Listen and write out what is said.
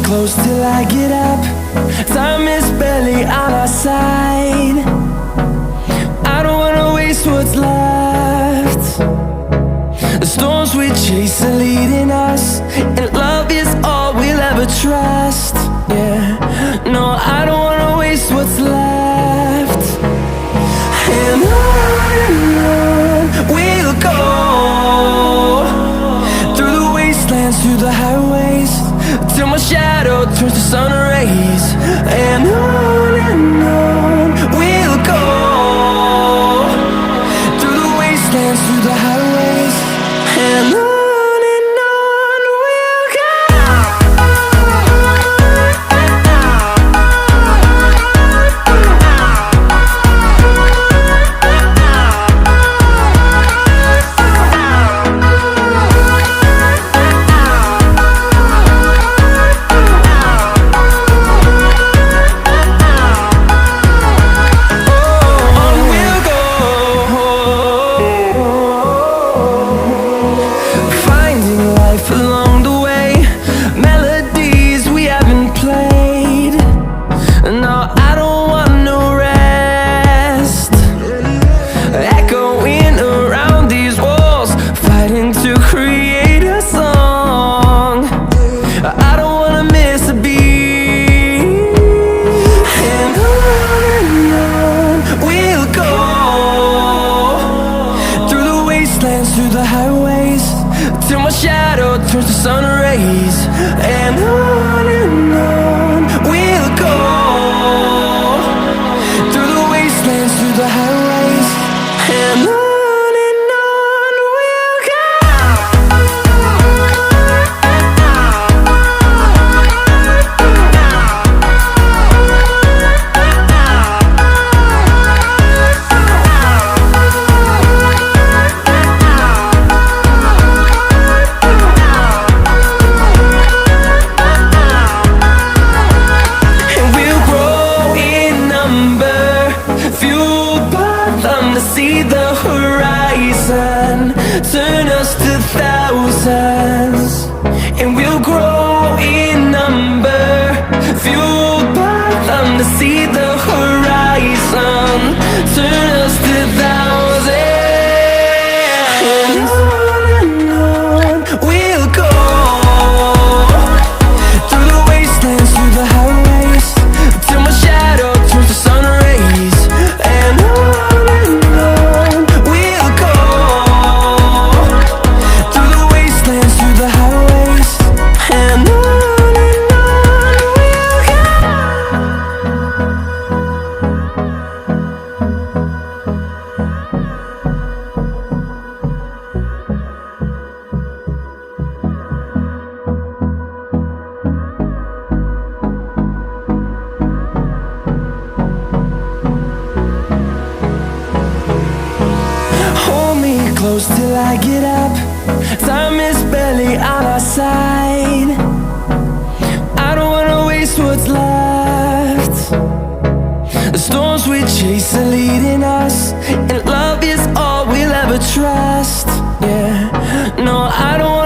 close till I get up. Time is barely on our side. I don't wanna waste what's left. The storms we chase are leading us, and love is all we'll ever trust. Yeah, no, I don't wanna waste what's left. And on we'll go, through the wastelands, through the highways, till my shadow turns to sun rays. And on we'll go, through the wastelands, through the highways, and on we'll go. Along the way, melodies we haven't played. No, I don't want no rest. Echoing around these walls, fighting to create a song. I don't wanna miss a beat. And on we'll go, through the wastelands, through the highways, till my shadow turns to sun rays. And on we'll go, through the wastelands, through the highways, and on we'll go. See the horizon, turn us to thousands, and we'll grow in number, fueled by them. To see the horizon, turn us to thousands, and on we'll go, through the wastelands, through the highways, till my shadow turns to sun rays. And close till I get up. Time is barely on our side. I don't wanna waste what's left. The storms we chase are leading us, and love is all we'll ever trust. Yeah, no, I don't